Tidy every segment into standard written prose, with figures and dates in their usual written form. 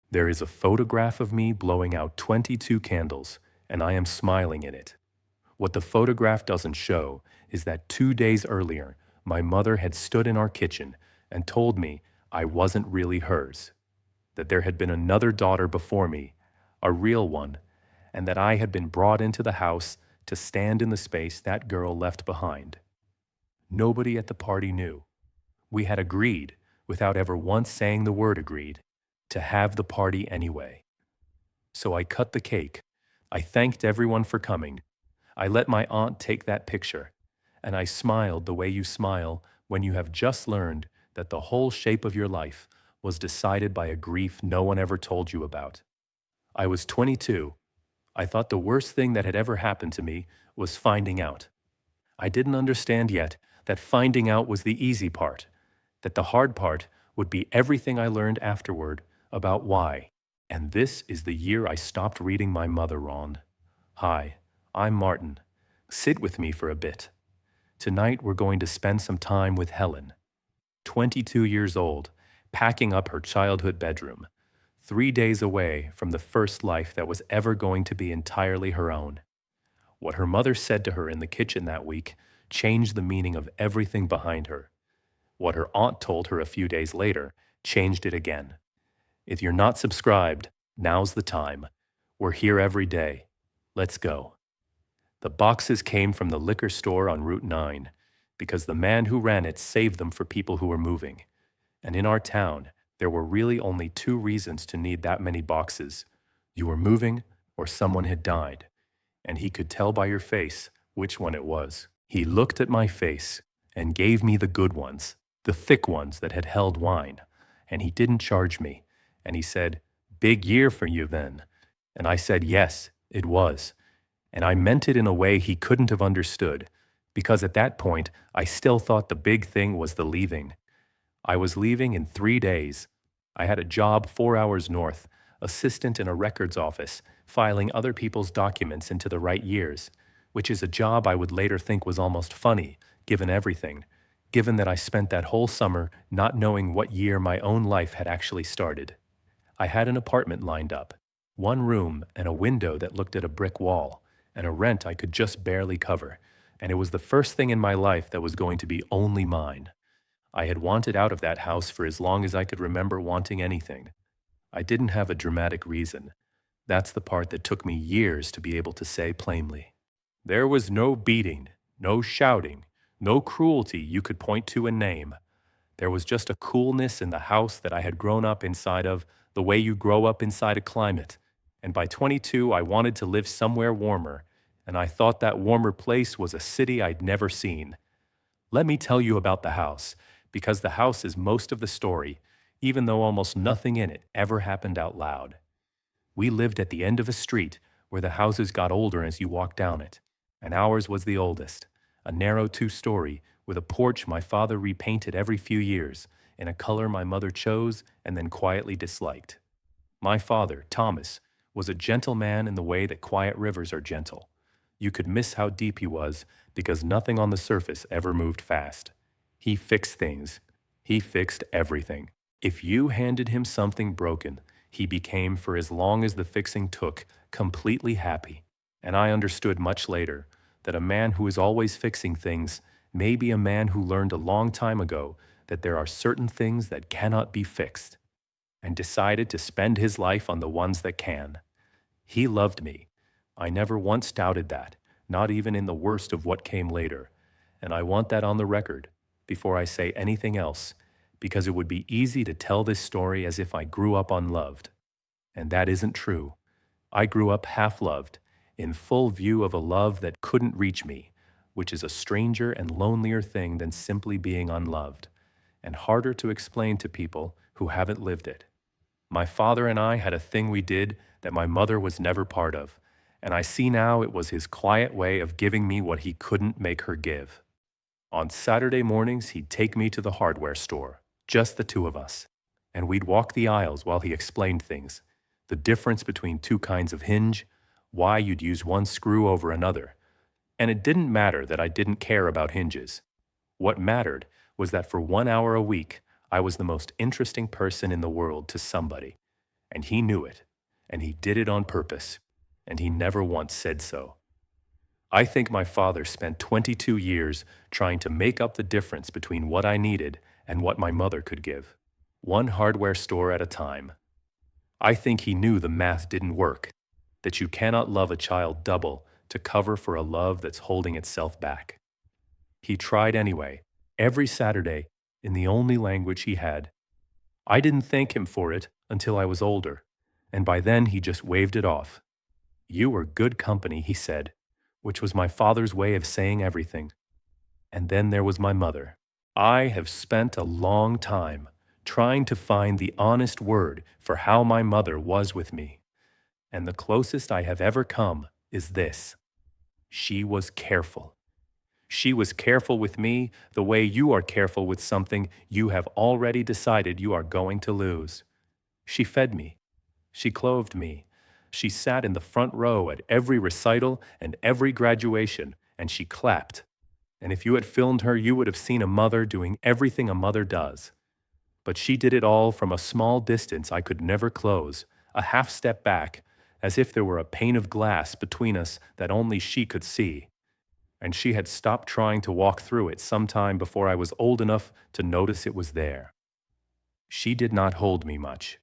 There is a photograph of me blowing out 22 candles, and I am smiling in it. What the photograph doesn't show is that 2 days earlier, my mother had stood in our kitchen and told me I wasn't really hers, that there had been another daughter before me, a real one, and that I had been brought into the house to stand in the space that girl left behind. Nobody at the party knew. We had agreed, without ever once saying the word agreed, to have the party anyway. So I cut the cake. I thanked everyone for coming. I let my aunt take that picture, and I smiled the way you smile when you have just learned that the whole shape of your life was decided by a grief no one ever told you about. I was 22. I thought the worst thing that had ever happened to me was finding out. I didn't understand yet that finding out was the easy part, that the hard part would be everything I learned afterward about why. And this is the year I stopped reading my mother, Ron. Hi, I'm Martin. Sit with me for a bit. Tonight we're going to spend some time with Helen, 22 years old, packing up her childhood bedroom, 3 days away from the first life that was ever going to be entirely her own. What her mother said to her in the kitchen that week changed the meaning of everything behind her. What her aunt told her a few days later changed it again. If you're not subscribed, now's the time. We're here every day. Let's go. The boxes came from the liquor store on Route 9 because the man who ran it saved them for people who were moving. And in our town, there were really only two reasons to need that many boxes. You were moving or someone had died. And he could tell by your face which one it was. He looked at my face and gave me the good ones, the thick ones that had held wine. And he didn't charge me. And he said, "Big year for you then." And I said, yes, it was. And I meant it in a way he couldn't have understood, because at that point, I still thought the big thing was the leaving. I was leaving in 3 days. I had a job 4 hours north, assistant in a records office, filing other people's documents into the right years, which is a job I would later think was almost funny, given everything, given that I spent that whole summer not knowing what year my own life had actually started. I had an apartment lined up, one room and a window that looked at a brick wall, and a rent I could just barely cover, and it was the first thing in my life that was going to be only mine. I had wanted out of that house for as long as I could remember wanting anything. I didn't have a dramatic reason. That's the part that took me years to be able to say plainly. There was no beating, no shouting, no cruelty you could point to and name. There was just a coolness in the house that I had grown up inside of, the way you grow up inside a climate. And by 22, I wanted to live somewhere warmer, and I thought that warmer place was a city I'd never seen. Let me tell you about the house, because the house is most of the story, even though almost nothing in it ever happened out loud. We lived at the end of a street where the houses got older as you walked down it, and ours was the oldest, a narrow two-story with a porch my father repainted every few years in a color my mother chose and then quietly disliked. My father, Thomas, was a gentle man in the way that quiet rivers are gentle. You could miss how deep he was because nothing on the surface ever moved fast. He fixed things. He fixed everything. If you handed him something broken, he became, for as long as the fixing took, completely happy. And I understood much later that a man who is always fixing things may be a man who learned a long time ago that there are certain things that cannot be fixed, and decided to spend his life on the ones that can. He loved me. I never once doubted that, not even in the worst of what came later. And I want that on the record before I say anything else, because it would be easy to tell this story as if I grew up unloved. And that isn't true. I grew up half-loved, in full view of a love that couldn't reach me, which is a stranger and lonelier thing than simply being unloved, and harder to explain to people who haven't lived it. My father and I had a thing we did that my mother was never part of, and I see now it was his quiet way of giving me what he couldn't make her give. On Saturday mornings, he'd take me to the hardware store, just the two of us, and we'd walk the aisles while he explained things, the difference between two kinds of hinge, why you'd use one screw over another. And it didn't matter that I didn't care about hinges. What mattered was that for 1 hour a week, I was the most interesting person in the world to somebody. And he knew it, and he did it on purpose, and he never once said so. I think my father spent 22 years trying to make up the difference between what I needed and what my mother could give, one hardware store at a time. I think he knew the math didn't work, that you cannot love a child double to cover for a love that's holding itself back. He tried anyway, every Saturday, in the only language he had. I didn't thank him for it until I was older, and by then he just waved it off. You were good company, he said, which was my father's way of saying everything. And then there was my mother. I have spent a long time trying to find the honest word for how my mother was with me, and the closest I have ever come is this: she was careful. She was careful with me the way you are careful with something you have already decided you are going to lose. She fed me. She clothed me. She sat in the front row at every recital and every graduation, and she clapped. And if you had filmed her, you would have seen a mother doing everything a mother does. But she did it all from a small distance I could never close, a half step back, as if there were a pane of glass between us that only she could see. And she had stopped trying to walk through it sometime before I was old enough to notice it was there. She did not hold me much.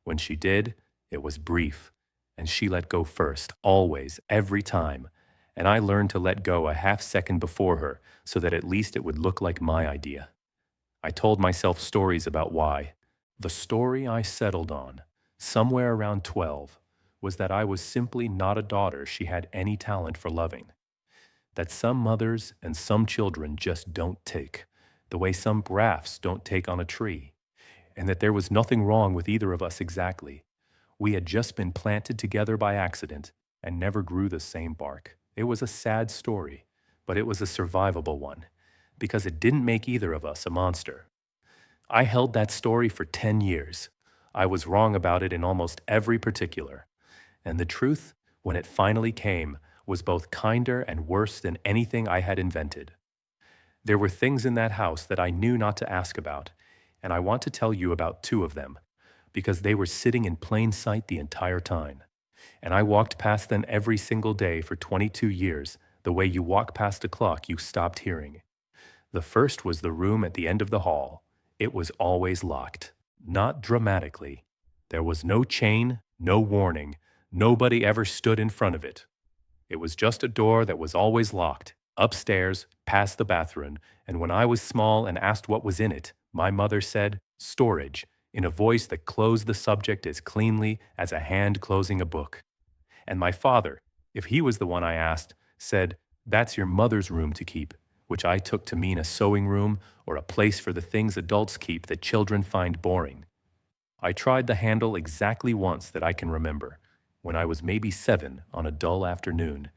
When she did, it was brief, and she let go first, always, every time, and I learned to let go a half second before her so that at least it would look like my idea. I told myself stories about why. The story I settled on, somewhere around 12, was that I was simply not a daughter she had any talent for loving. That some mothers and some children just don't take, the way some grafts don't take on a tree, and that there was nothing wrong with either of us exactly. We had just been planted together by accident and never grew the same bark. It was a sad story, but it was a survivable one, because it didn't make either of us a monster. I held that story for 10 years. I was wrong about it in almost every particular. And the truth, when it finally came, was both kinder and worse than anything I had invented. There were things in that house that I knew not to ask about, and I want to tell you about two of them, because they were sitting in plain sight the entire time. And I walked past them every single day for 22 years, the way you walk past a clock you stopped hearing. The first was the room at the end of the hall. It was always locked, not dramatically. There was no chain, no warning. Nobody ever stood in front of it. It was just a door that was always locked, upstairs, past the bathroom, and when I was small and asked what was in it, my mother said, "Storage," in a voice that closed the subject as cleanly as a hand closing a book. And my father, if he was the one I asked, said, "That's your mother's room to keep," which I took to mean a sewing room or a place for the things adults keep that children find boring. I tried the handle exactly once that I can remember, when I was maybe 7 on a dull afternoon,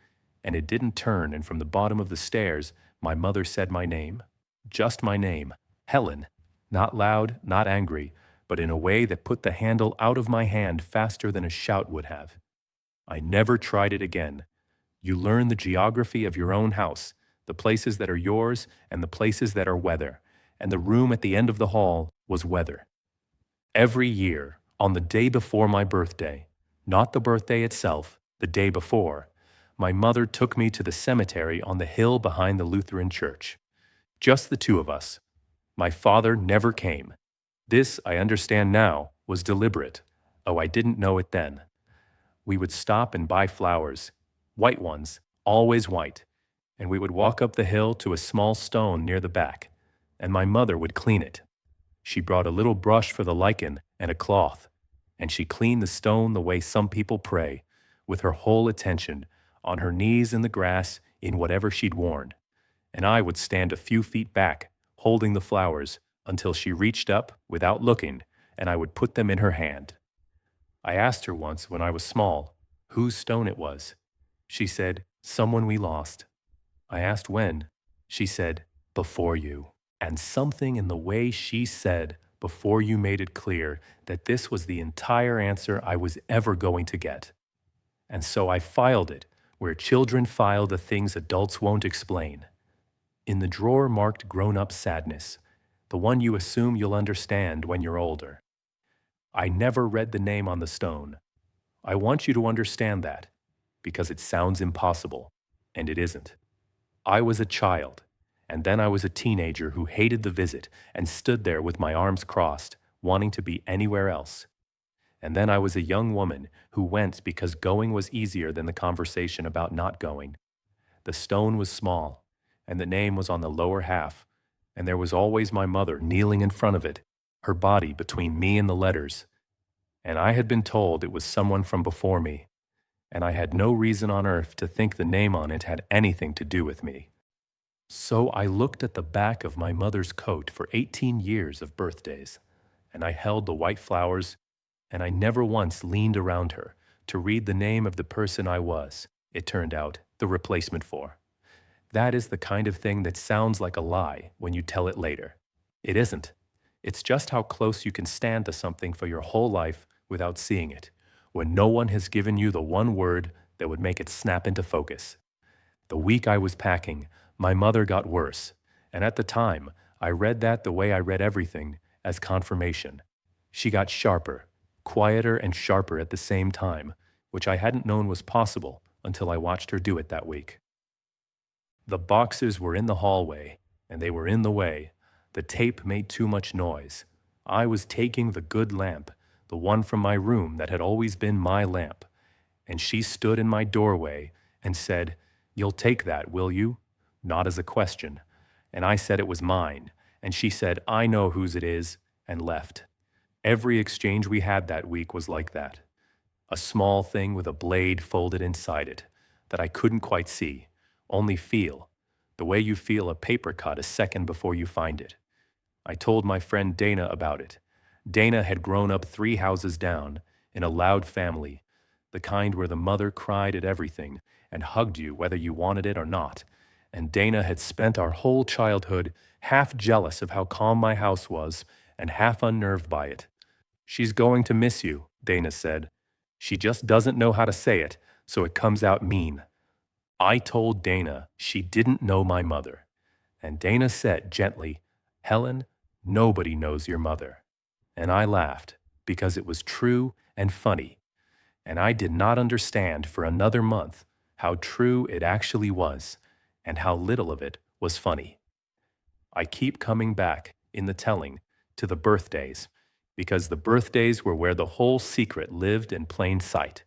and it didn't turn, and from the bottom of the stairs, my mother said my name, just my name, Helen, not loud, not angry, but in a way that put the handle out of my hand faster than a shout would have. I never tried it again. You learn the geography of your own house, the places that are yours and the places that are weather, and the room at the end of the hall was weather. Every year, on the day before my birthday, not the birthday itself, the day before, my mother took me to the cemetery on the hill behind the Lutheran church. Just the two of us. My father never came. This, I understand now, was deliberate. Oh, I didn't know it then. We would stop and buy flowers, white ones, always white, and we would walk up the hill to a small stone near the back, and my mother would clean it. She brought a little brush for the lichen and a cloth, and she cleaned the stone the way some people pray, with her whole attention, on her knees in the grass in whatever she'd worn. And I would stand a few feet back, holding the flowers, until she reached up, without looking, and I would put them in her hand. I asked her once when I was small, whose stone it was. She said, "Someone we lost." I asked when. She said, "Before you." And something in the way she said, "before you," made it clear that this was the entire answer I was ever going to get. And so I filed it, where children file the things adults won't explain. In the drawer marked grown-up sadness, the one you assume you'll understand when you're older. I never read the name on the stone. I want you to understand that, because it sounds impossible, and it isn't. I was a child, and then I was a teenager who hated the visit and stood there with my arms crossed, wanting to be anywhere else. And then I was a young woman who went because going was easier than the conversation about not going. The stone was small, and the name was on the lower half, and there was always my mother kneeling in front of it, her body between me and the letters. And I had been told it was someone from before me, and I had no reason on earth to think the name on it had anything to do with me. So I looked at the back of my mother's coat for 18 years of birthdays, and I held the white flowers, and I never once leaned around her to read the name of the person I was, it turned out, the replacement for. That is the kind of thing that sounds like a lie when you tell it later. It isn't. It's just how close you can stand to something for your whole life without seeing it, when no one has given you the one word that would make it snap into focus. The week I was packing, my mother got worse, and at the time, I read that the way I read everything, as confirmation. She got sharper, quieter and sharper at the same time, which I hadn't known was possible until I watched her do it that week. The boxes were in the hallway, and they were in the way. The tape made too much noise. I was taking the good lamp, the one from my room that had always been my lamp, and she stood in my doorway and said, "You'll take that, will you?" Not as a question. And I said it was mine, and she said, "I know whose it is," and left. Every exchange we had that week was like that. A small thing with a blade folded inside it that I couldn't quite see, only feel, the way you feel a paper cut a second before you find it. I told my friend Dana about it. Dana had grown up 3 houses down, in a loud family, the kind where the mother cried at everything and hugged you whether you wanted it or not. And Dana had spent our whole childhood half jealous of how calm my house was and half unnerved by it. "She's going to miss you," Dana said. "She just doesn't know how to say it, so it comes out mean." I told Dana she didn't know my mother, and Dana said gently, "Helen, nobody knows your mother." And I laughed, because it was true and funny, and I did not understand for another month how true it actually was, and how little of it was funny. I keep coming back, in the telling, to the birthdays, because the birthdays were where the whole secret lived in plain sight.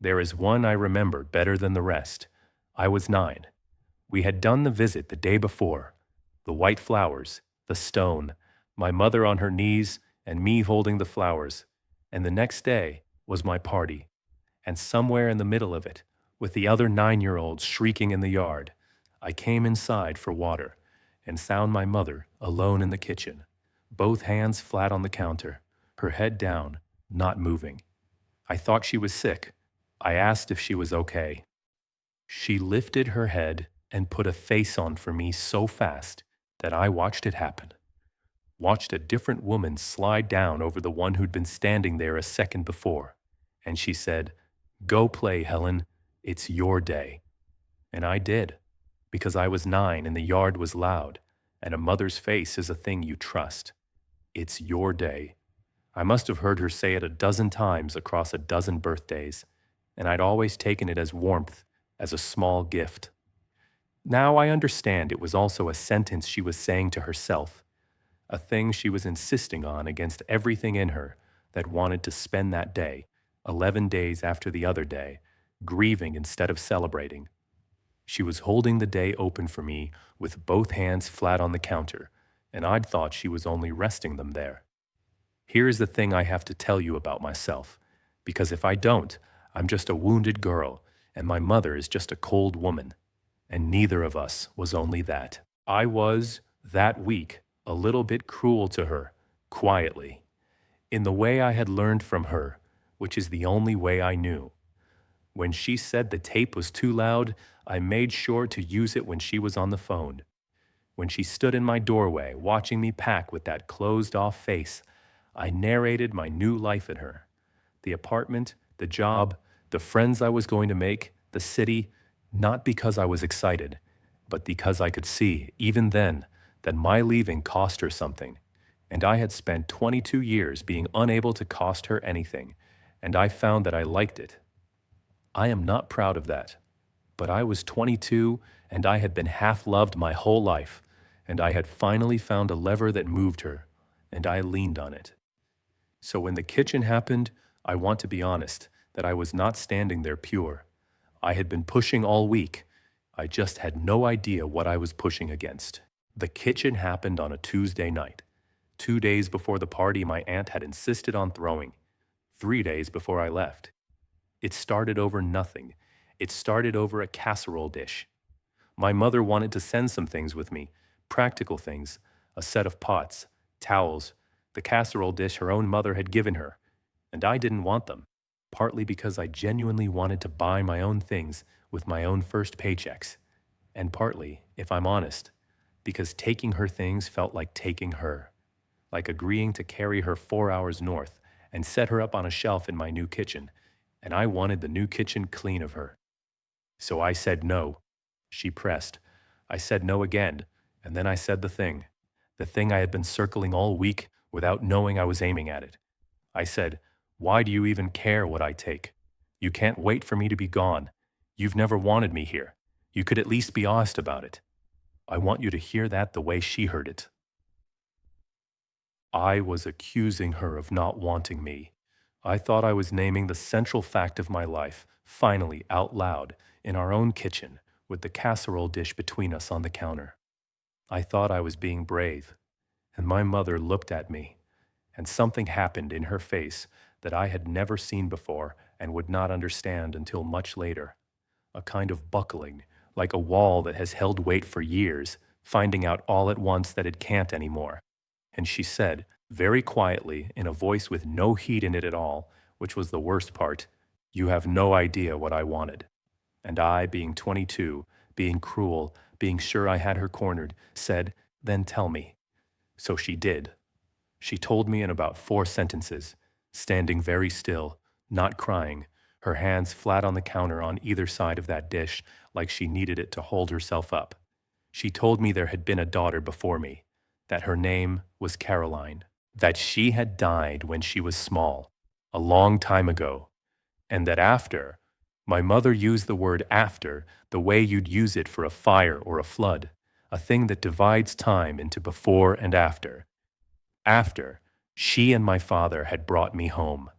There is one I remember better than the rest. I was 9. We had done the visit the day before. The white flowers, the stone, my mother on her knees, and me holding the flowers. And the next day was my party. And somewhere in the middle of it, with the other 9-year-olds shrieking in the yard, I came inside for water and found my mother alone in the kitchen, both hands flat on the counter, her head down, not moving. I thought she was sick. I asked if she was okay. She lifted her head and put a face on for me so fast that I watched it happen. Watched a different woman slide down over the one who'd been standing there a second before. And she said, "Go play, Helen. It's your day." And I did, because I was 9 and the yard was loud, and a mother's face is a thing you trust. It's your day. I must have heard her say it a dozen times across a dozen birthdays, and I'd always taken it as warmth, as a small gift. Now I understand it was also a sentence she was saying to herself, a thing she was insisting on against everything in her that wanted to spend that day, 11 days after the other day, grieving instead of celebrating. She was holding the day open for me with both hands flat on the counter, and I'd thought she was only resting them there. Here is the thing I have to tell you about myself, because if I don't, I'm just a wounded girl, and my mother is just a cold woman, and neither of us was only that. I was, that week, a little bit cruel to her, quietly, in the way I had learned from her, which is the only way I knew. When she said the tape was too loud, I made sure to use it when she was on the phone. When she stood in my doorway, watching me pack with that closed-off face, I narrated my new life in her. The apartment, the job, the friends I was going to make, the city, not because I was excited, but because I could see, even then, that my leaving cost her something, and I had spent 22 years being unable to cost her anything, and I found that I liked it. I am not proud of that, but I was 22 and I had been half loved my whole life, and I had finally found a lever that moved her, and I leaned on it. So when the kitchen happened, I want to be honest that I was not standing there pure. I had been pushing all week. I just had no idea what I was pushing against. The kitchen happened on a Tuesday night, 2 days before the party my aunt had insisted on throwing, 3 days before I left. It started over nothing. It started over a casserole dish. My mother wanted to send some things with me, practical things, a set of pots, towels, the casserole dish her own mother had given her, and I didn't want them, partly because I genuinely wanted to buy my own things with my own first paychecks, and partly, if I'm honest, because taking her things felt like taking her, like agreeing to carry her 4 hours north and set her up on a shelf in my new kitchen, and I wanted the new kitchen clean of her. So I said no. She pressed. I said no again, and then I said the thing I had been circling all week without knowing I was aiming at it. I said, "Why do you even care what I take? You can't wait for me to be gone. You've never wanted me here. You could at least be honest about it." I want you to hear that the way she heard it. I was accusing her of not wanting me. I thought I was naming the central fact of my life, finally, out loud, in our own kitchen, with the casserole dish between us on the counter. I thought I was being brave, and my mother looked at me, and something happened in her face that I had never seen before and would not understand until much later. A kind of buckling, like a wall that has held weight for years, finding out all at once that it can't anymore. And she said, very quietly, in a voice with no heat in it at all, which was the worst part, "You have no idea what I wanted." And I, being 22, being cruel, being sure I had her cornered, said, "Then tell me." So she did. She told me in about 4 sentences, standing very still, not crying, her hands flat on the counter on either side of that dish, like she needed it to hold herself up. She told me there had been a daughter before me, that her name was Caroline, that she had died when she was small, a long time ago, and that after, my mother used the word after the way you'd use it for a fire or a flood, a thing that divides time into before and after. After, she and my father had brought me home.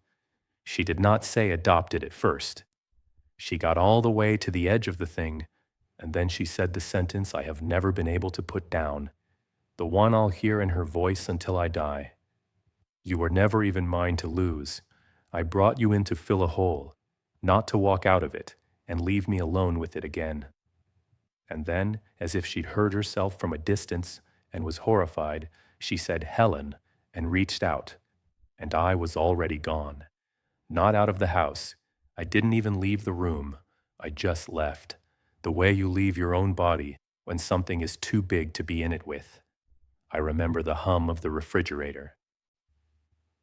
She did not say adopted at first. She got all the way to the edge of the thing, and then she said the sentence I have never been able to put down, the one I'll hear in her voice until I die. "You were never even mine to lose. I brought you in to fill a hole, not to walk out of it and leave me alone with it again." And then, as if she'd heard herself from a distance and was horrified, she said "Helen" and reached out, and I was already gone. Not out of the house. I didn't even leave the room. I just left, the way you leave your own body when something is too big to be in it with. I remember the hum of the refrigerator.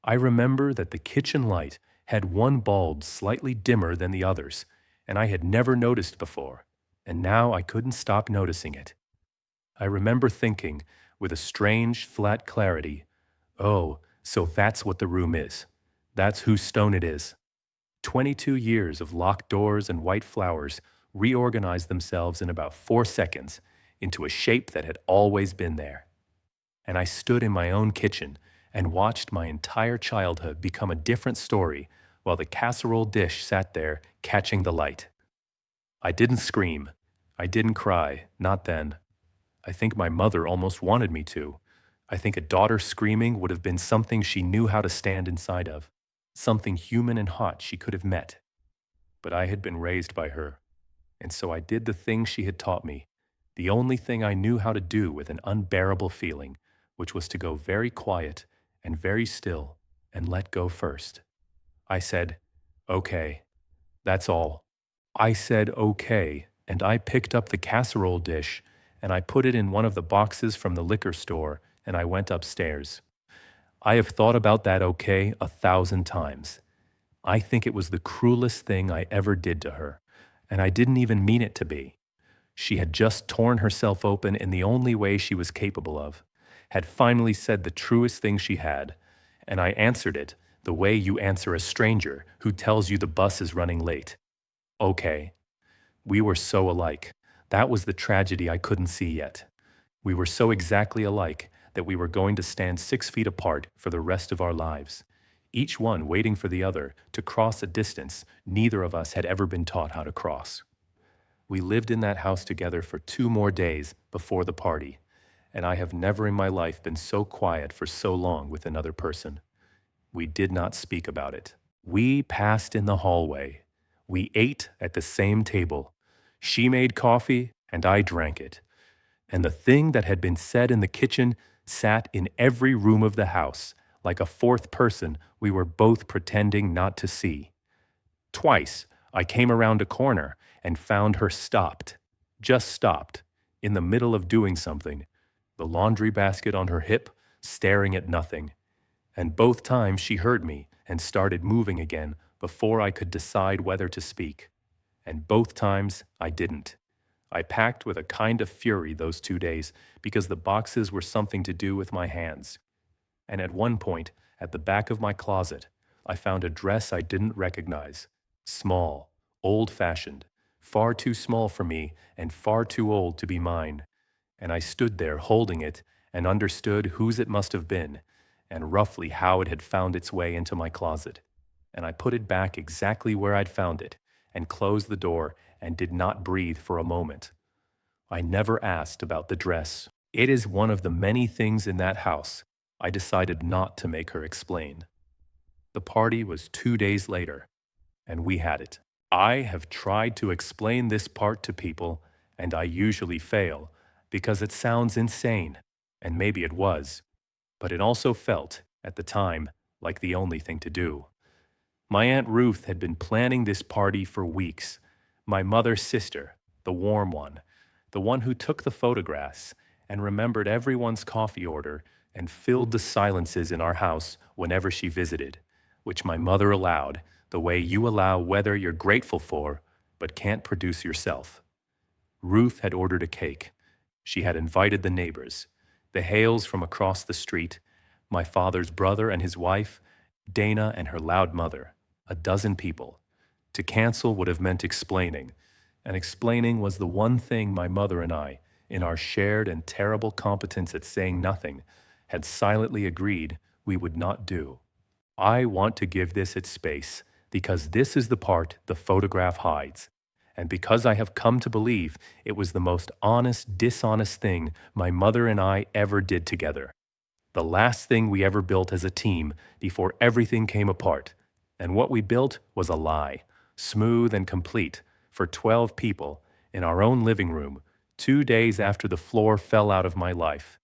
I remember that the kitchen light had one bulb slightly dimmer than the others, and I had never noticed before, and now I couldn't stop noticing it. I remember thinking, with a strange, flat clarity, "Oh, so that's what the room is. That's whose stone it is." 22 years of locked doors and white flowers reorganized themselves in about 4 seconds into a shape that had always been there. And I stood in my own kitchen and watched my entire childhood become a different story while the casserole dish sat there catching the light. I didn't scream. I didn't cry, not then. I think my mother almost wanted me to. I think a daughter screaming would have been something she knew how to stand inside of, something human and hot she could have met. But I had been raised by her, and so I did the thing she had taught me, the only thing I knew how to do with an unbearable feeling, which was to go very quiet and very still and let go first. I said, "Okay, that's all." I said okay, and I picked up the casserole dish and I put it in one of the boxes from the liquor store and I went upstairs. I have thought about that okay 1,000 times. I think it was the cruelest thing I ever did to her, and I didn't even mean it to be. She had just torn herself open in the only way she was capable of, had finally said the truest thing she had, and I answered it the way you answer a stranger who tells you the bus is running late. Okay. We were so alike. That was the tragedy I couldn't see yet. We were so exactly alike that we were going to stand 6 feet apart for the rest of our lives, each one waiting for the other to cross a distance neither of us had ever been taught how to cross. We lived in that house together for 2 more days before the party, and I have never in my life been so quiet for so long with another person. We did not speak about it. We passed in the hallway. We ate at the same table. She made coffee, and I drank it. And the thing that had been said in the kitchen sat in every room of the house, like a fourth person we were both pretending not to see. Twice, I came around a corner and found her stopped, just stopped, in the middle of doing something, the laundry basket on her hip, staring at nothing. And both times she heard me and started moving again before I could decide whether to speak. And both times I didn't. I packed with a kind of fury those 2 days because the boxes were something to do with my hands. And at one point, at the back of my closet, I found a dress I didn't recognize. Small, old-fashioned, far too small for me and far too old to be mine. And I stood there holding it and understood whose it must have been and roughly how it had found its way into my closet. And I put it back exactly where I'd found it and closed the door and did not breathe for a moment. I never asked about the dress. It is one of the many things in that house I decided not to make her explain. The party was 2 days later, and we had it. I have tried to explain this part to people, and I usually fail because it sounds insane, and maybe it was, but it also felt, at the time, like the only thing to do. My Aunt Ruth had been planning this party for weeks. My mother's sister, the warm one, the one who took the photographs and remembered everyone's coffee order and filled the silences in our house whenever she visited, which my mother allowed, the way you allow weather you're grateful for but can't produce yourself. Ruth had ordered a cake. She had invited the neighbors, the Hales from across the street, my father's brother and his wife, Dana and her loud mother, 12 people. To cancel would have meant explaining, and explaining was the one thing my mother and I, in our shared and terrible competence at saying nothing, had silently agreed we would not do. I want to give this its space because this is the part the photograph hides, and because I have come to believe it was the most honest, dishonest thing my mother and I ever did together. The last thing we ever built as a team before everything came apart. And what we built was a lie, smooth and complete, for 12 people, in our own living room, 2 days after the floor fell out of my life.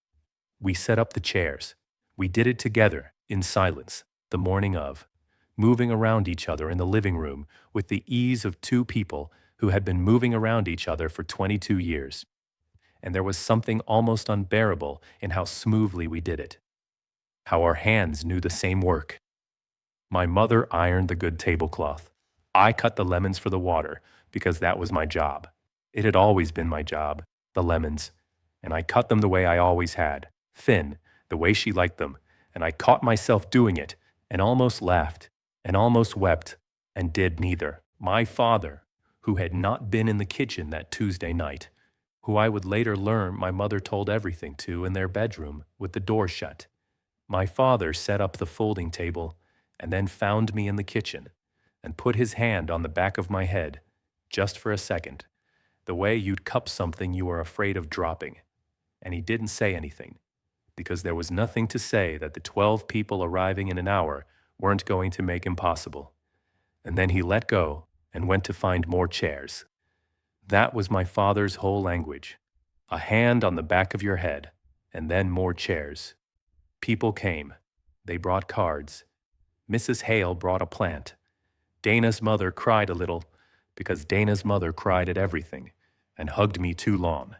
We set up the chairs. We did it together, in silence, the morning of, moving around each other in the living room with the ease of 2 people who had been moving around each other for 22 years. And there was something almost unbearable in how smoothly we did it, how our hands knew the same work. My mother ironed the good tablecloth. I cut the lemons for the water because that was my job. It had always been my job, the lemons, and I cut them the way I always had, thin, the way she liked them, and I caught myself doing it and almost laughed and almost wept and did neither. My father, who had not been in the kitchen that Tuesday night, who I would later learn my mother told everything to in their bedroom with the door shut. My father set up the folding table and then found me in the kitchen and put his hand on the back of my head, just for a second, the way you'd cup something you are afraid of dropping. And he didn't say anything, because there was nothing to say that the 12 people arriving in an hour weren't going to make impossible. And then he let go and went to find more chairs. That was my father's whole language. A hand on the back of your head, and then more chairs. People came. They brought cards. Mrs. Hale brought a plant. Dana's mother cried a little, because Dana's mother cried at everything, and hugged me too long.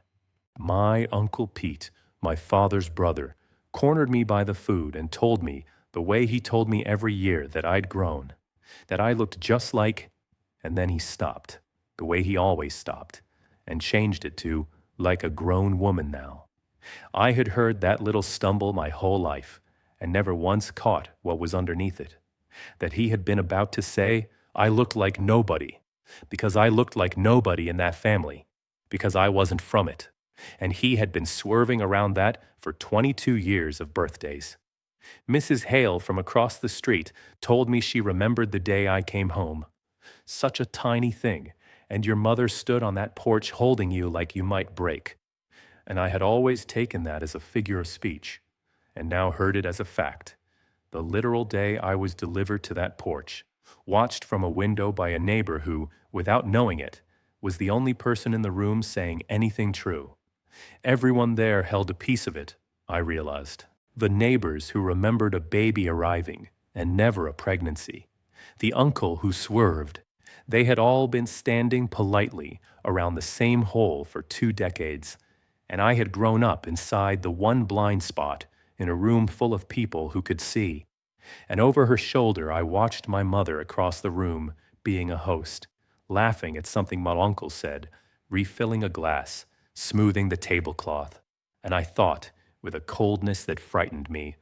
My Uncle Pete, my father's brother, cornered me by the food and told me, the way he told me every year, that I'd grown, that I looked just like, and then he stopped, the way he always stopped, and changed it to, like a grown woman now. I had heard that little stumble my whole life and never once caught what was underneath it. That he had been about to say, I looked like nobody, because I looked like nobody in that family, because I wasn't from it. And he had been swerving around that for 22 years of birthdays. Mrs. Hale from across the street told me she remembered the day I came home. Such a tiny thing, and your mother stood on that porch holding you like you might break. And I had always taken that as a figure of speech, and now heard it as a fact. The literal day I was delivered to that porch, watched from a window by a neighbor who, without knowing it, was the only person in the room saying anything true. Everyone there held a piece of it, I realized. The neighbors who remembered a baby arriving and never a pregnancy. The uncle who swerved. They had all been standing politely around the same hole for 2 decades, and I had grown up inside the one blind spot in a room full of people who could see. And over her shoulder I watched my mother across the room being a host, laughing at something my uncle said, refilling a glass, smoothing the tablecloth. And I thought, with a coldness that frightened me,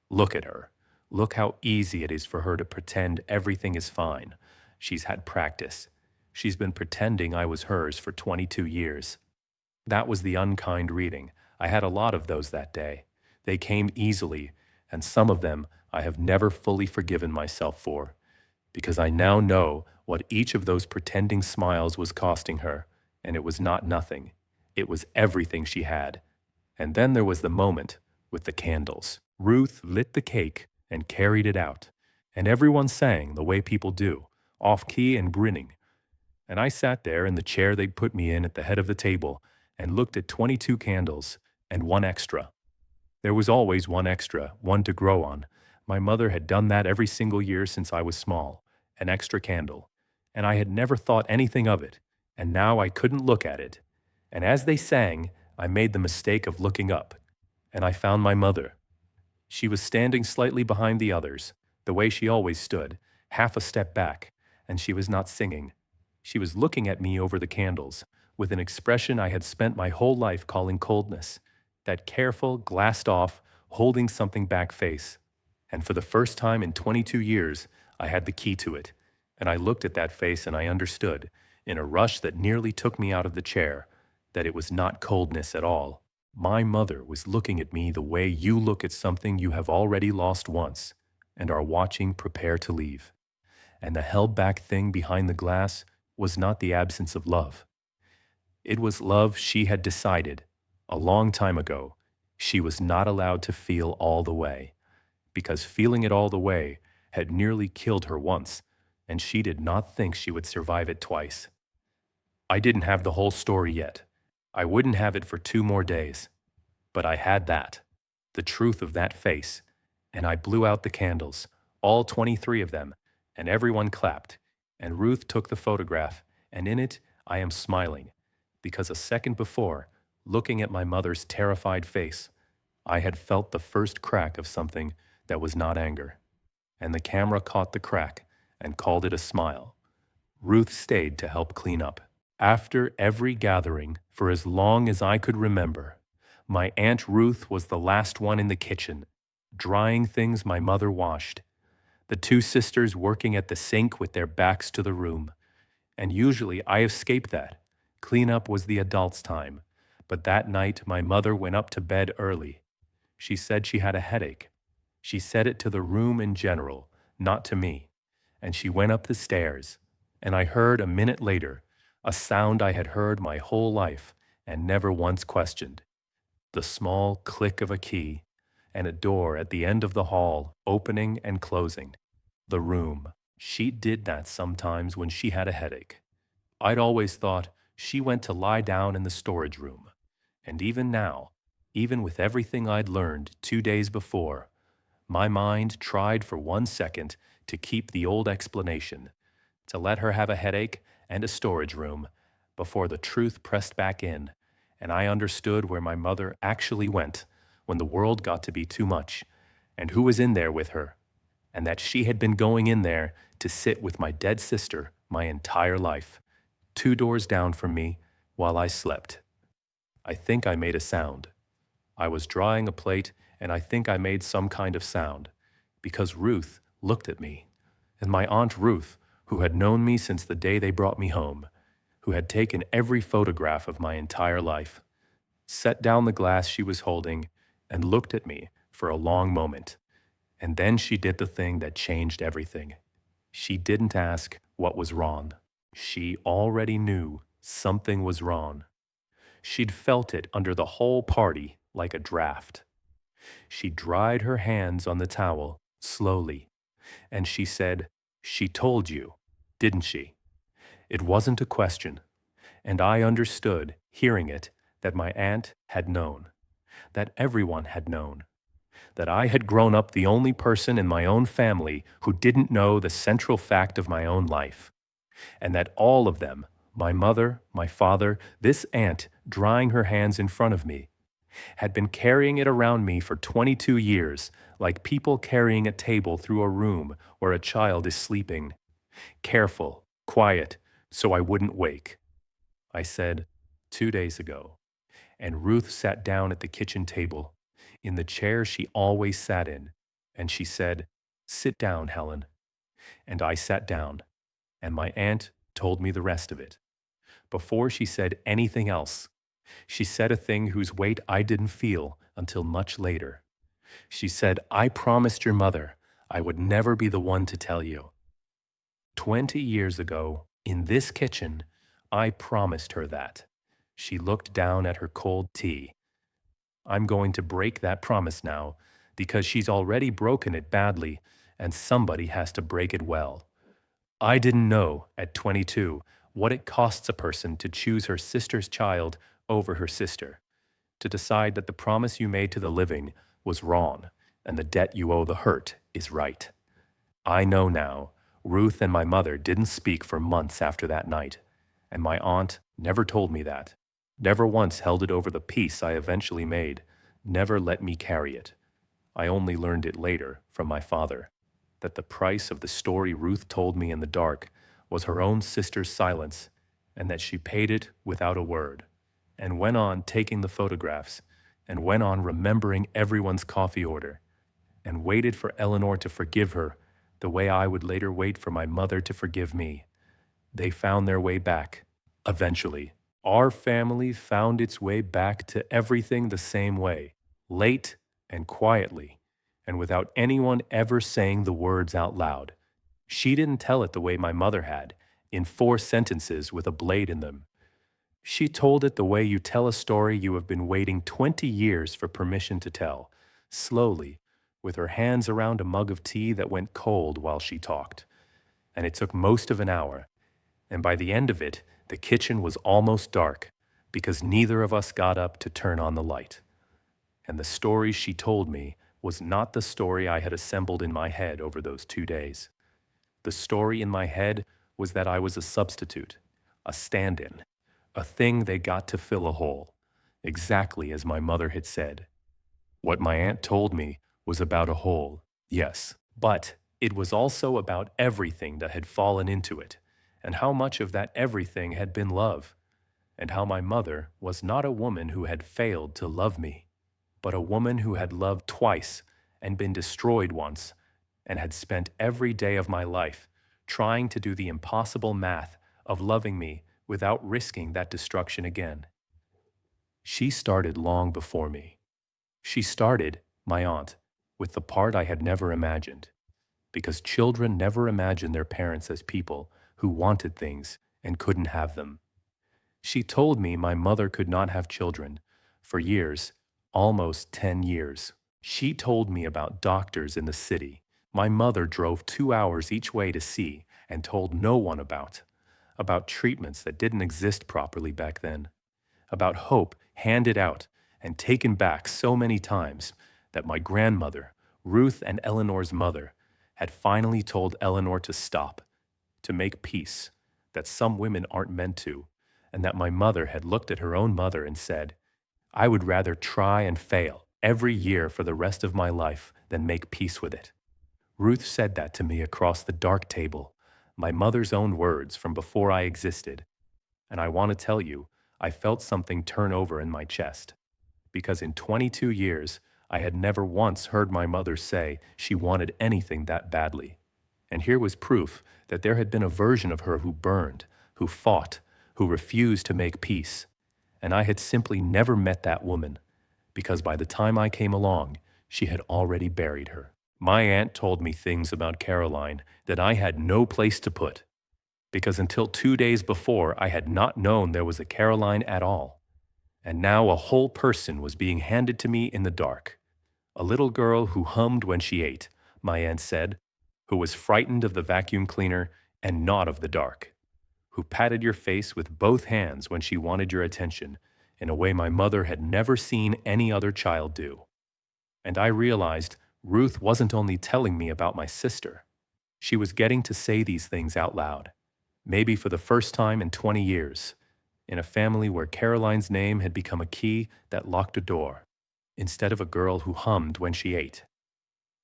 look at her. Look how easy it is for her to pretend everything is fine. She's had practice. She's been pretending I was hers for 22 years. That was the unkind reading. I had a lot of those that day. They came easily, and some of them I have never fully forgiven myself for, because I now know what each of those pretending smiles was costing her, and it was not nothing. It was everything she had. And then there was the moment with the candles. Ruth lit the cake and carried it out, and everyone sang the way people do, off-key and grinning. And I sat there in the chair they'd put me in at the head of the table and looked at 22 candles and one extra. There was always one extra, one to grow on. My mother had done that every single year since I was small, an extra candle, and I had never thought anything of it, and now I couldn't look at it. And as they sang, I made the mistake of looking up, and I found my mother. She was standing slightly behind the others, the way she always stood, half a step back, and she was not singing. She was looking at me over the candles, with an expression I had spent my whole life calling coldness, that careful, glassed-off, holding something back face. And for the first time in 22 years, I had the key to it, and I looked at that face and I understood, in a rush that nearly took me out of the chair, that it was not coldness at all. My mother was looking at me the way you look at something you have already lost once and are watching prepare to leave. And the held-back thing behind the glass was not the absence of love. It was love she had decided, a long time ago, she was not allowed to feel all the way, because feeling it all the way had nearly killed her once, and she did not think she would survive it twice. I didn't have the whole story yet. I wouldn't have it for 2 more days. But I had that, the truth of that face, and I blew out the candles, all 23 of them, and everyone clapped, and Ruth took the photograph, and in it I am smiling, because a second before, looking at my mother's terrified face, I had felt the first crack of something that was not anger, and the camera caught the crack and called it a smile. Ruth stayed to help clean up. After every gathering, for as long as I could remember, my Aunt Ruth was the last one in the kitchen, drying things my mother washed, the 2 sisters working at the sink with their backs to the room. And usually I escaped that. Cleanup was the adults' time. But that night my mother went up to bed early. She said she had a headache. She said it to the room in general, not to me. And she went up the stairs, and I heard a minute later a sound I had heard my whole life and never once questioned. The small click of a key, and a door at the end of the hall opening and closing. The room. She did that sometimes when she had a headache. I'd always thought she went to lie down in the storage room. And even now, even with everything I'd learned 2 days before, my mind tried for 1 second to keep the old explanation, to let her have a headache and a storage room before the truth pressed back in, and I understood where my mother actually went when the world got to be too much, and who was in there with her, and that she had been going in there to sit with my dead sister my entire life, 2 doors down from me while I slept. I think I made a sound. I was drying a plate, and I think I made some kind of sound, because Ruth looked at me, and my Aunt Ruth, who had known me since the day they brought me home, who had taken every photograph of my entire life, set down the glass she was holding and looked at me for a long moment. And then she did the thing that changed everything. She didn't ask what was wrong. She already knew something was wrong. She'd felt it under the whole party like a draft. She dried her hands on the towel slowly, and she said, "She told you, didn't she?" It wasn't a question, and I understood, hearing it, that my aunt had known, that everyone had known, that I had grown up the only person in my own family who didn't know the central fact of my own life, and that all of them, my mother, my father, this aunt drying her hands in front of me, had been carrying it around me for 22 years, like people carrying a table through a room where a child is sleeping. Careful, quiet, so I wouldn't wake. I said, 2 days ago, and Ruth sat down at the kitchen table, in the chair she always sat in, and she said, "Sit down, Helen." And I sat down, and my aunt told me the rest of it. Before she said anything else, she said a thing whose weight I didn't feel until much later. She said, "I promised your mother I would never be the one to tell you. 20 years ago, in this kitchen, I promised her that." She looked down at her cold tea. "I'm going to break that promise now, because she's already broken it badly, and somebody has to break it well. I didn't know, at 22, what it costs a person to choose her sister's child over her sister, to decide that the promise you made to the living was wrong, and the debt you owe the hurt is right. I know now. Ruth and my mother didn't speak for months after that night, and my aunt never told me that, never once held it over the peace I eventually made, never let me carry it. I only learned it later from my father, that the price of the story Ruth told me in the dark was her own sister's silence, and that she paid it without a word, and went on taking the photographs, and went on remembering everyone's coffee order, and waited for Eleanor to forgive her the way I would later wait for my mother to forgive me. They found their way back, eventually. Our family found its way back to everything the same way, late and quietly, and without anyone ever saying the words out loud. She didn't tell it the way my mother had, in 4 sentences with a blade in them. She told it the way you tell a story you have been waiting 20 years for permission to tell, slowly, with her hands around a mug of tea that went cold while she talked. And it took most of an hour, and by the end of it, the kitchen was almost dark, because neither of us got up to turn on the light. And the story she told me was not the story I had assembled in my head over those 2 days. The story in my head was that I was a substitute, a stand-in, a thing they got to fill a hole, exactly as my mother had said. What my aunt told me was about a hole, yes, but it was also about everything that had fallen into it, and how much of that everything had been love, and how my mother was not a woman who had failed to love me, but a woman who had loved twice and been destroyed once, and had spent every day of my life trying to do the impossible math of loving me without risking that destruction again. She started long before me. She started, my aunt, with the part I had never imagined, because children never imagine their parents as people who wanted things and couldn't have them. She told me my mother could not have children for years, almost 10 years. She told me about doctors in the city my mother drove 2 hours each way to see and told no one about treatments that didn't exist properly back then, about hope handed out and taken back so many times that my grandmother, Ruth and Eleanor's mother, had finally told Eleanor to stop, to make peace, that some women aren't meant to, and that my mother had looked at her own mother and said, "I would rather try and fail every year for the rest of my life than make peace with it." Ruth said that to me across the dark table, my mother's own words from before I existed, and I want to tell you, I felt something turn over in my chest. because in 22 years, I had never once heard my mother say she wanted anything that badly. And here was proof that there had been a version of her who burned, who fought, who refused to make peace. And I had simply never met that woman, because by the time I came along, she had already buried her. My aunt told me things about Caroline that I had no place to put, because until 2 days before, I had not known there was a Caroline at all. And now a whole person was being handed to me in the dark. A little girl who hummed when she ate, my aunt said, who was frightened of the vacuum cleaner and not of the dark, who patted your face with both hands when she wanted your attention in a way my mother had never seen any other child do. And I realized Ruth wasn't only telling me about my sister. She was getting to say these things out loud, maybe for the first time in 20 years, in a family where Caroline's name had become a key that locked a door, instead of a girl who hummed when she ate.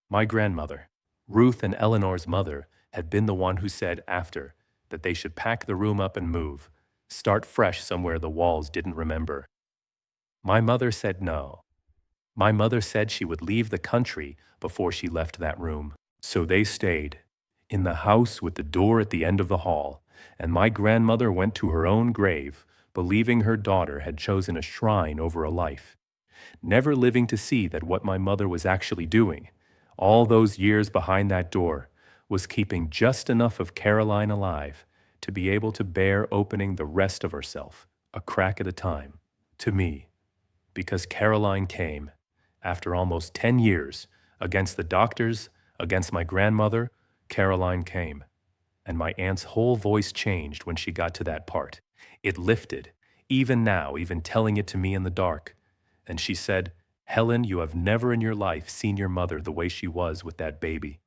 My grandmother, Ruth and Eleanor's mother, had been the one who said after that they should pack the room up and move, start fresh somewhere the walls didn't remember. My mother said no. My mother said she would leave the country before she left that room. So they stayed, in the house with the door at the end of the hall, and my grandmother went to her own grave, believing her daughter had chosen a shrine over a life, never living to see that what my mother was actually doing, all those years behind that door, was keeping just enough of Caroline alive to be able to bear opening the rest of herself, a crack at a time, to me. Because Caroline came, after almost 10 years, against the doctors, against my grandmother, Caroline came. And my aunt's whole voice changed when she got to that part. It lifted, even now, even telling it to me in the dark. And she said, "Helen, you have never in your life seen your mother the way she was with that baby."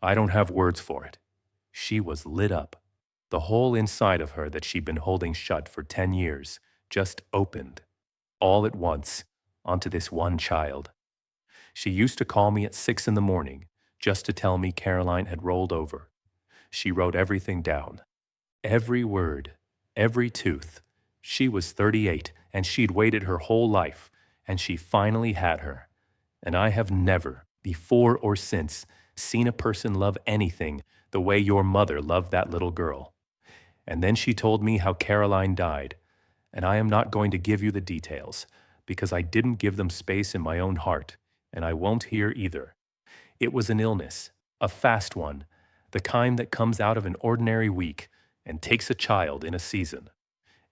I don't have words for it. She was lit up. The whole inside of her that she'd been holding shut for 10 years just opened, all at once, onto this one child. She used to call me at 6 in the morning just to tell me Caroline had rolled over. She wrote everything down. Every word, every tooth. She was 38, and she'd waited her whole life, and she finally had her. And I have never, before or since, seen a person love anything the way your mother loved that little girl. And then she told me how Caroline died, and I am not going to give you the details, because I didn't give them space in my own heart, and I won't here either. It was an illness, a fast one, the kind that comes out of an ordinary week and takes a child in a season,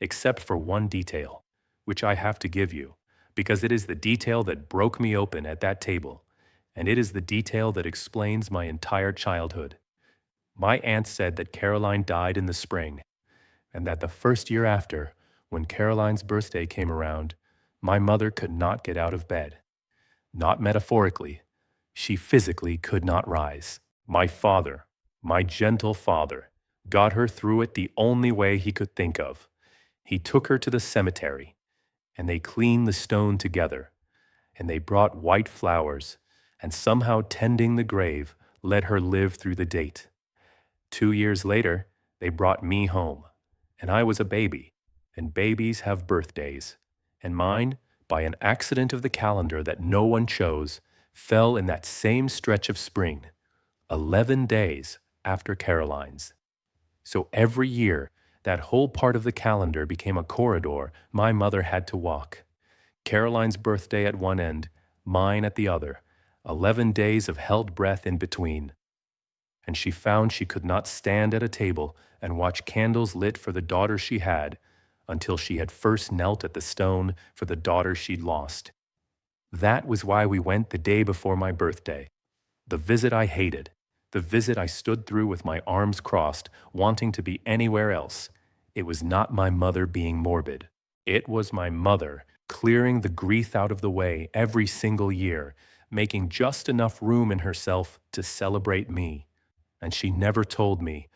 except for one detail, which I have to give you, because it is the detail that broke me open at that table, and it is the detail that explains my entire childhood. My aunt said that Caroline died in the spring, and that the first year after, when Caroline's birthday came around, my mother could not get out of bed. Not metaphorically. She physically could not rise. My father, my gentle father, got her through it the only way he could think of. He took her to the cemetery, and they cleaned the stone together, and they brought white flowers, and somehow tending the grave let her live through the date. 2 years later, they brought me home, and I was a baby, and babies have birthdays, and mine, by an accident of the calendar that no one chose, fell in that same stretch of spring, 11 days after Caroline's. So every year, that whole part of the calendar became a corridor my mother had to walk. Caroline's birthday at one end, mine at the other, 11 days of held breath in between. And she found she could not stand at a table and watch candles lit for the daughter she had until she had first knelt at the stone for the daughter she'd lost. That was why we went the day before my birthday. The visit I hated, the visit I stood through with my arms crossed, wanting to be anywhere else. It was not my mother being morbid. It was my mother clearing the grief out of the way every single year, making just enough room in herself to celebrate me. And she never told me,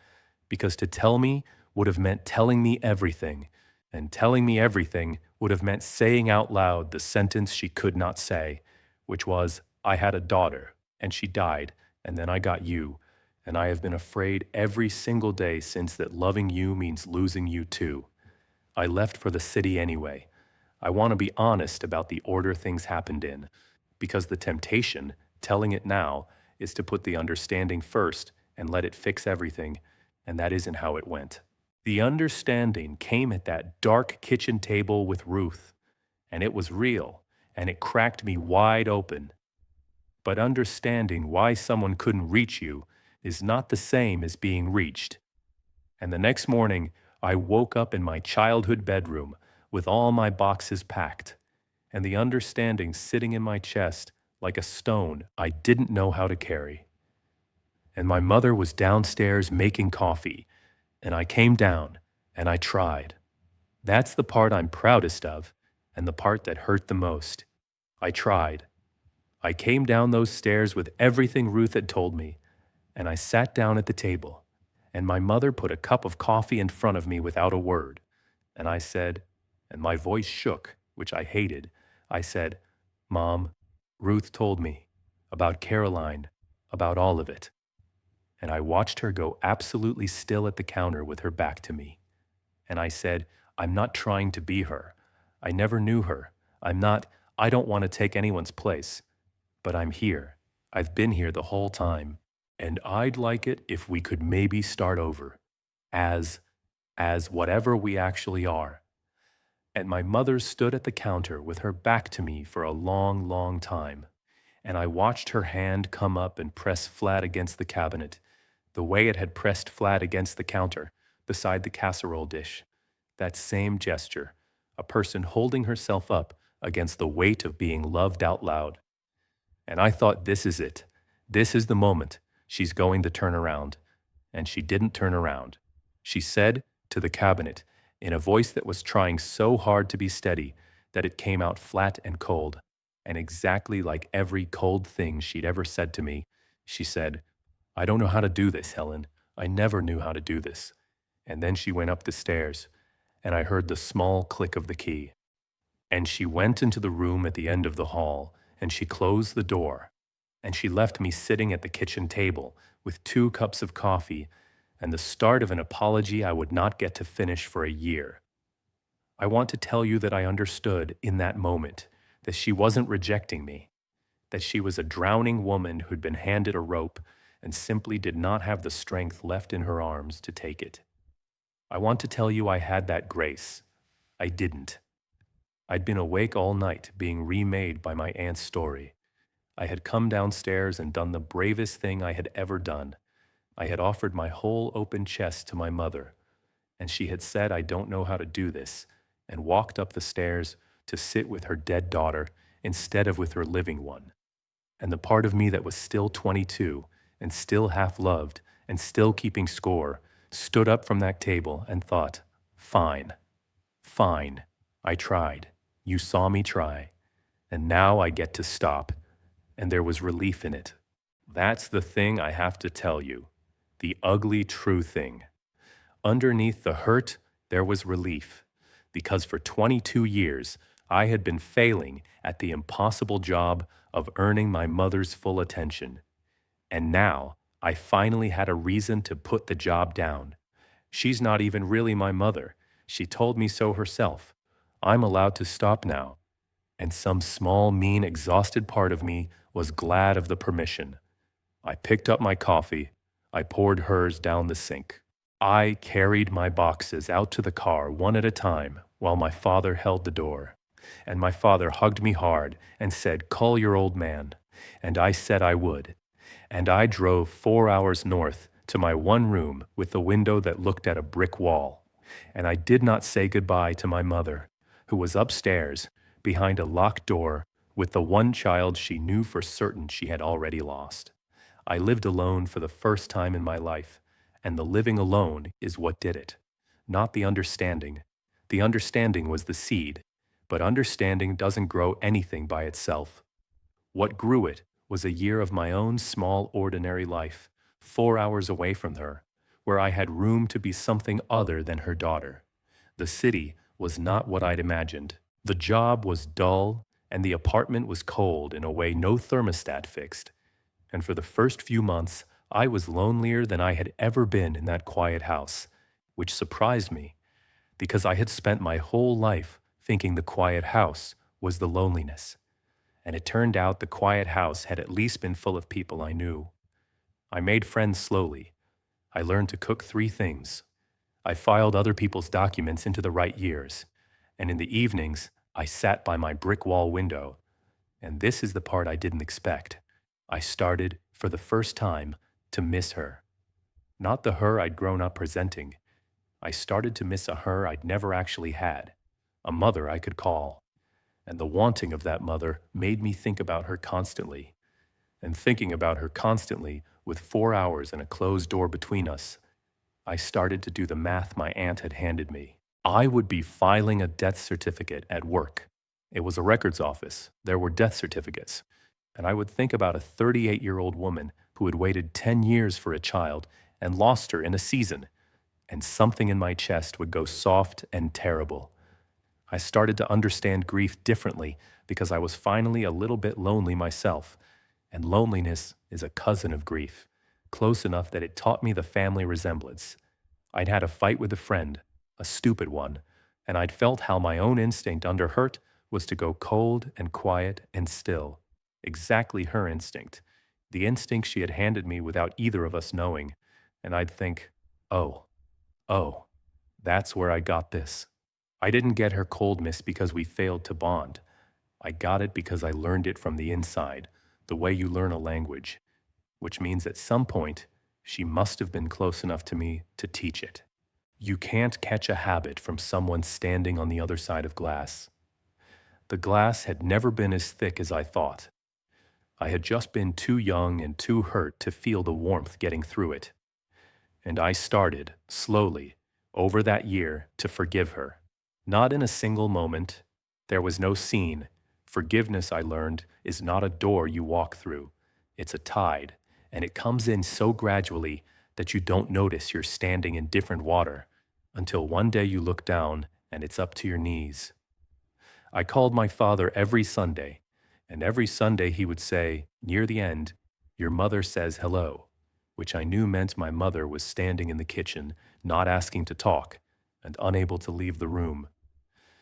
because to tell me would have meant telling me everything, and telling me everything would have meant saying out loud the sentence she could not say, which was, I had a daughter, and she died, and then I got you, and I have been afraid every single day since that loving you means losing you too. I left for the city anyway. I want to be honest about the order things happened in, because the temptation, telling it now, is to put the understanding first and let it fix everything, and that isn't how it went. The understanding came at that dark kitchen table with Ruth, and it was real, and it cracked me wide open. But understanding why someone couldn't reach you is not the same as being reached. And the next morning, I woke up in my childhood bedroom with all my boxes packed, and the understanding sitting in my chest like a stone I didn't know how to carry. And my mother was downstairs making coffee, and I came down and I tried. That's the part I'm proudest of, and the part that hurt the most. I tried. I came down those stairs with everything Ruth had told me, and I sat down at the table, and my mother put a cup of coffee in front of me without a word, and I said, and my voice shook, which I hated, I said, "Mom, Ruth told me about Caroline, about all of it." And I watched her go absolutely still at the counter with her back to me. And I said, "I'm not trying to be her. I never knew her. I don't want to take anyone's place. But I'm here. I've been here the whole time. And I'd like it if we could maybe start over. As, as whatever we actually are." And my mother stood at the counter with her back to me for a long, long time. And I watched her hand come up and press flat against the cabinet, the way it had pressed flat against the counter, beside the casserole dish. That same gesture, a person holding herself up against the weight of being loved out loud. And I thought, this is it. This is the moment. She's going to turn around. And she didn't turn around. She said to the cabinet, in a voice that was trying so hard to be steady that it came out flat and cold, and exactly like every cold thing she'd ever said to me, she said, "I don't know how to do this, Helen. I never knew how to do this." And then she went up the stairs, and I heard the small click of the key. And she went into the room at the end of the hall, and she closed the door, and she left me sitting at the kitchen table with 2 cups of coffee and the start of an apology I would not get to finish for a year. I want to tell you that I understood in that moment that she wasn't rejecting me, that she was a drowning woman who'd been handed a rope and simply did not have the strength left in her arms to take it. I want to tell you I had that grace. I didn't. I'd been awake all night being remade by my aunt's story. I had come downstairs and done the bravest thing I had ever done. I had offered my whole open chest to my mother, and she had said, "I don't know how to do this," and walked up the stairs to sit with her dead daughter instead of with her living one. And the part of me that was still 22 and still half loved and still keeping score stood up from that table and thought, "Fine, fine, I tried. You saw me try. And now I get to stop." And there was relief in it. That's the thing I have to tell you. The ugly true thing. Underneath the hurt, there was relief. Because for 22 years, I had been failing at the impossible job of earning my mother's full attention. And now, I finally had a reason to put the job down. She's not even really my mother. She told me so herself. I'm allowed to stop now. And some small, mean, exhausted part of me was glad of the permission. I picked up my coffee. I poured hers down the sink. I carried my boxes out to the car one at a time while my father held the door. And my father hugged me hard and said, "Call your old man." And I said I would. And I drove 4 hours north to my one room with the window that looked at a brick wall. And I did not say goodbye to my mother, who was upstairs behind a locked door with the one child she knew for certain she had already lost. I lived alone for the first time in my life, and the living alone is what did it, not the understanding. The understanding was the seed, but understanding doesn't grow anything by itself. What grew it was a year of my own small, ordinary life, 4 hours away from her, where I had room to be something other than her daughter. The city was not what I'd imagined. The job was dull, and the apartment was cold in a way no thermostat fixed. And for the first few months, I was lonelier than I had ever been in that quiet house, which surprised me, because I had spent my whole life thinking the quiet house was the loneliness. And it turned out the quiet house had at least been full of people I knew. I made friends slowly. I learned to cook 3 things. I filed other people's documents into the right years. And in the evenings, I sat by my brick wall window. And this is the part I didn't expect. I started, for the first time, to miss her. Not the her I'd grown up presenting. I started to miss a her I'd never actually had, a mother I could call. And the wanting of that mother made me think about her constantly. And thinking about her constantly, with 4 hours and a closed door between us, I started to do the math my aunt had handed me. I would be filing a death certificate at work. It was a records office. There were death certificates. And I would think about a 38-year-old woman who had waited 10 years for a child and lost her in a season. And something in my chest would go soft and terrible. I started to understand grief differently because I was finally a little bit lonely myself. And loneliness is a cousin of grief, close enough that it taught me the family resemblance. I'd had a fight with a friend, a stupid one, and I'd felt how my own instinct under hurt was to go cold and quiet and still. Exactly her instinct. The instinct she had handed me without either of us knowing. And I'd think, oh, oh, that's where I got this. I didn't get her coldness because we failed to bond. I got it because I learned it from the inside, the way you learn a language, which means at some point, she must have been close enough to me to teach it. You can't catch a habit from someone standing on the other side of glass. The glass had never been as thick as I thought. I had just been too young and too hurt to feel the warmth getting through it. And I started, slowly, over that year, to forgive her. Not in a single moment. There was no scene. Forgiveness, I learned, is not a door you walk through. It's a tide, and it comes in so gradually that you don't notice you're standing in different water until one day you look down and it's up to your knees. I called my father every Sunday, and every Sunday he would say, near the end, "Your mother says hello," which I knew meant my mother was standing in the kitchen, not asking to talk, and unable to leave the room.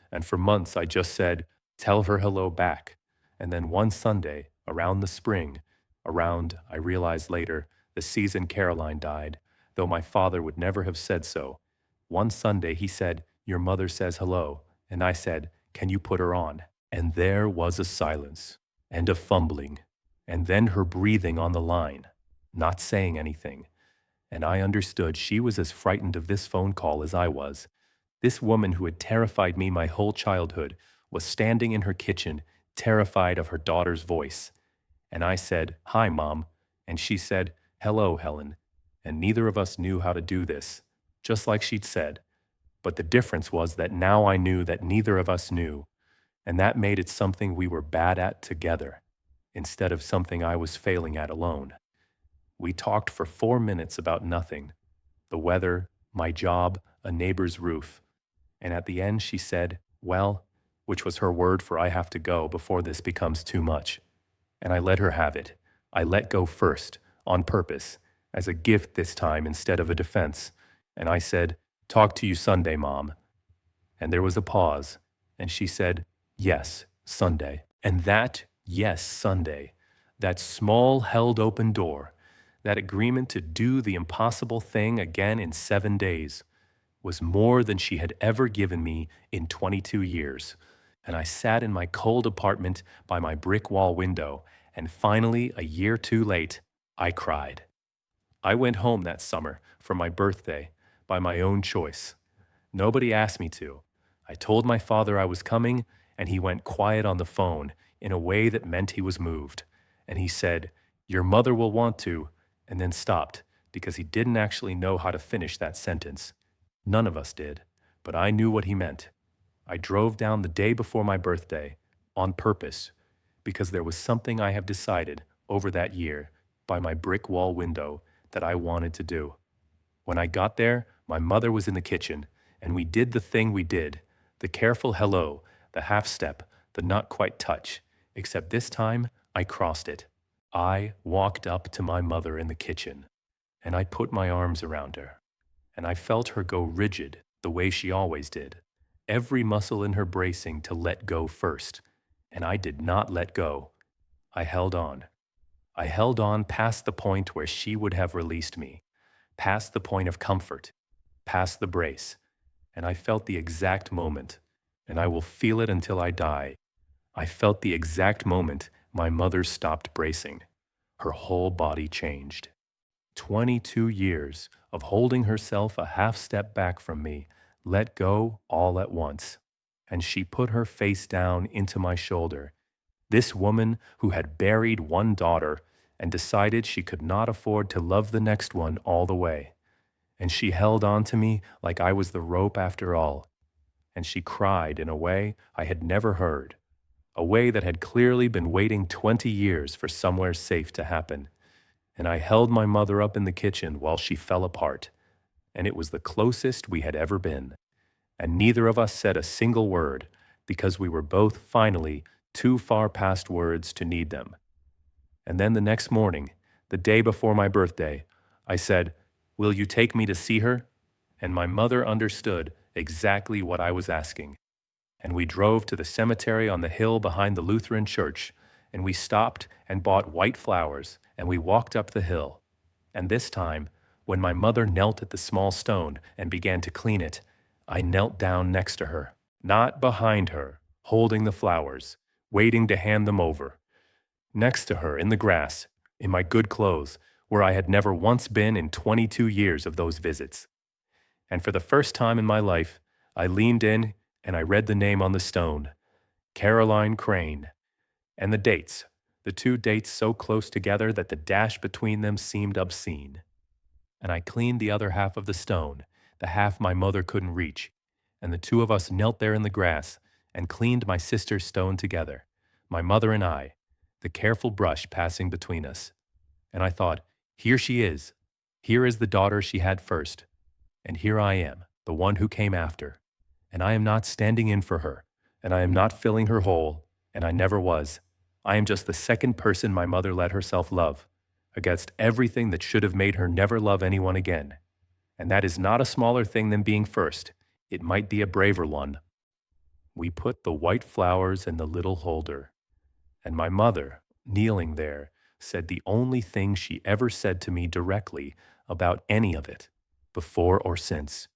And for months I just said, "Tell her hello back." And then one Sunday, around the spring, I realized later, the season Caroline died, though my father would never have said so. One Sunday he said, "Your mother says hello," and I said, "Can you put her on?" And there was a silence, and a fumbling, and then her breathing on the line, not saying anything. And I understood she was as frightened of this phone call as I was. This woman who had terrified me my whole childhood was standing in her kitchen, terrified of her daughter's voice. And I said, "Hi, Mom." And she said, "Hello, Helen." And neither of us knew how to do this, just like she'd said. But the difference was that now I knew that neither of us knew, and that made it something we were bad at together, instead of something I was failing at alone. We talked for 4 minutes about nothing, the weather, my job, a neighbor's roof. And at the end she said, "Well," which was her word for "I have to go before this becomes too much." And I let her have it. I let go first, on purpose, as a gift this time instead of a defense. And I said, "Talk to you Sunday, Mom." And there was a pause, and she said, "Yes, Sunday." And that, "Yes, Sunday," that small held open door, that agreement to do the impossible thing again in 7 days, was more than she had ever given me in 22 years. And I sat in my cold apartment by my brick wall window, and finally, a year too late, I cried. I went home that summer for my birthday by my own choice. Nobody asked me to. I told my father I was coming, and he went quiet on the phone in a way that meant he was moved. And he said, "Your mother will want to," and then stopped because he didn't actually know how to finish that sentence. None of us did, but I knew what he meant. I drove down the day before my birthday, on purpose, because there was something I have decided over that year by my brick wall window that I wanted to do. When I got there, my mother was in the kitchen, and we did the thing we did, the careful hello, the half step, the not quite touch, except this time I crossed it. I walked up to my mother in the kitchen, and I put my arms around her, and I felt her go rigid the way she always did. every muscle in her bracing to let go first, and I did not let go. I held on. I held on past the point where she would have released me, past the point of comfort, past the brace, and I felt the exact moment, and I will feel it until I die. I felt the exact moment my mother stopped bracing. Her whole body changed. 22 years of holding herself a half step back from me, let go all at once. And she put her face down into my shoulder. This woman who had buried one daughter and decided she could not afford to love the next one all the way. And she held on to me like I was the rope after all. And she cried in a way I had never heard, a way that had clearly been waiting 20 years for somewhere safe to happen. And I held my mother up in the kitchen while she fell apart, and it was the closest we had ever been. And neither of us said a single word because we were both finally too far past words to need them. And then the next morning, the day before my birthday, I said, "Will you take me to see her?" And my mother understood exactly what I was asking. And we drove to the cemetery on the hill behind the Lutheran church, and we stopped and bought white flowers, and we walked up the hill. And this time, when my mother knelt at the small stone and began to clean it, I knelt down next to her, not behind her, holding the flowers, waiting to hand them over. Next to her in the grass, in my good clothes, where I had never once been in 22 years of those visits. And for the first time in my life, I leaned in and I read the name on the stone, Caroline Crane, and the dates, the two dates so close together that the dash between them seemed obscene. And I cleaned the other half of the stone, the half my mother couldn't reach, and the two of us knelt there in the grass and cleaned my sister's stone together, my mother and I, the careful brush passing between us. And I thought, here she is. Here is the daughter she had first. And here I am, the one who came after. And I am not standing in for her, and I am not filling her hole, and I never was. I am just the second person my mother let herself love, against everything that should have made her never love anyone again. And that is not a smaller thing than being first. It might be a braver one. We put the white flowers in the little holder, and my mother, kneeling there, said the only thing she ever said to me directly about any of it, before or since.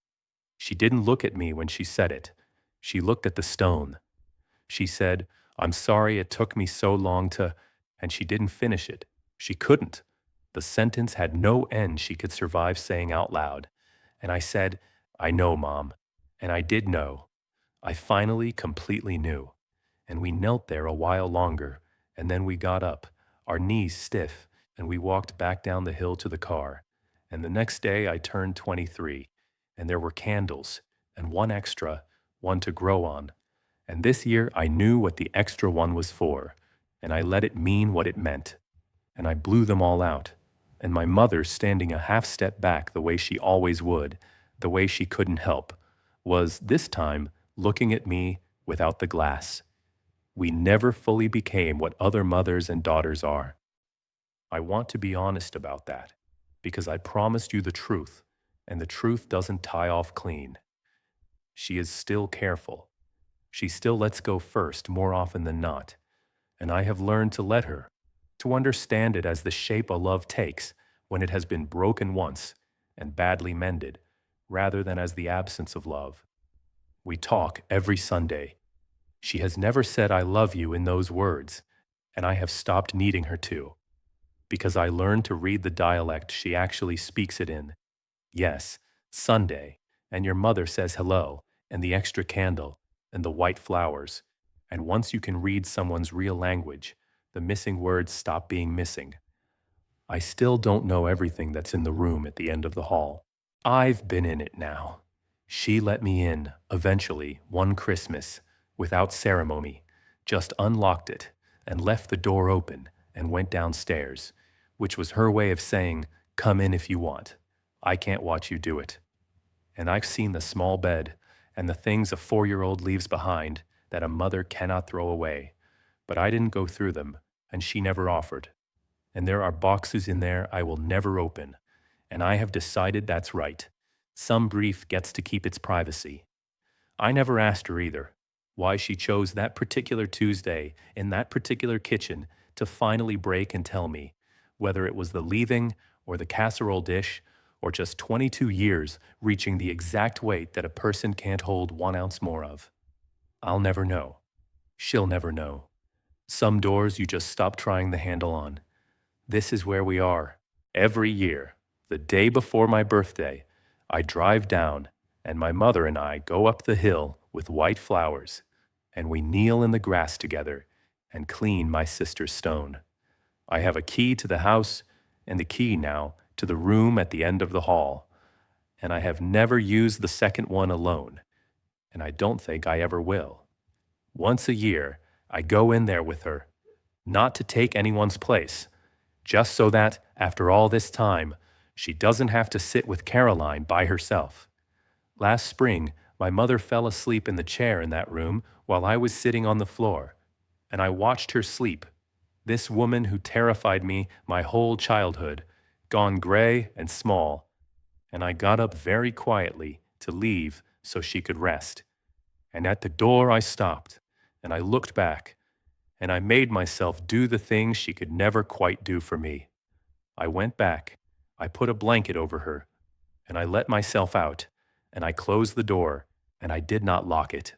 She didn't look at me when she said it. She looked at the stone. She said, "I'm sorry it took me so long to," and she didn't finish it. She couldn't. The sentence had no end she could survive saying out loud. And I said, "I know, Mom." And I did know. I finally completely knew. And we knelt there a while longer, and then we got up, our knees stiff, and we walked back down the hill to the car. And the next day I turned 23, and there were candles, and one extra, one to grow on. And this year I knew what the extra one was for, and I let it mean what it meant. And I blew them all out. And my mother, standing a half step back the way she always would, the way she couldn't help, was, this time, looking at me without the glass. We never fully became what other mothers and daughters are. I want to be honest about that, because I promised you the truth, and the truth doesn't tie off clean. She is still careful. She still lets go first more often than not, and I have learned to let her, to understand it as the shape a love takes when it has been broken once and badly mended, rather than as the absence of love. We talk every Sunday. She has never said "I love you" in those words, and I have stopped needing her to, because I learned to read the dialect she actually speaks it in. Yes, Sunday, and your mother says hello, and the extra candle, and the white flowers, and once you can read someone's real language, the missing words stop being missing. I still don't know everything that's in the room at the end of the hall. I've been in it now. She let me in, eventually, one Christmas, without ceremony, just unlocked it, and left the door open, and went downstairs, which was her way of saying, "Come in if you want. I can't watch you do it." And I've seen the small bed, and the things a 4-year-old leaves behind that a mother cannot throw away, but I didn't go through them, and she never offered. And there are boxes in there I will never open, and I have decided that's right. Some grief gets to keep its privacy. I never asked her either why she chose that particular Tuesday in that particular kitchen to finally break and tell me, whether it was the leaving or the casserole dish or just 22 years reaching the exact weight that a person can't hold 1 ounce more of. I'll never know. She'll never know. Some doors you just stop trying the handle on. This is where we are. Every year, the day before my birthday, I drive down, and my mother and I go up the hill with white flowers, and we kneel in the grass together and clean my sister's stone. I have a key to the house and the key now to the room at the end of the hall, and I have never used the second one alone, and I don't think I ever will. Once a year, I go in there with her, not to take anyone's place, just so that, after all this time, she doesn't have to sit with Caroline by herself. Last spring, my mother fell asleep in the chair in that room while I was sitting on the floor, and I watched her sleep. This woman who terrified me my whole childhood, gone gray and small, and I got up very quietly to leave so she could rest. And at the door I stopped, and I looked back, and I made myself do the things she could never quite do for me. I went back, I put a blanket over her, and I let myself out, and I closed the door, and I did not lock it.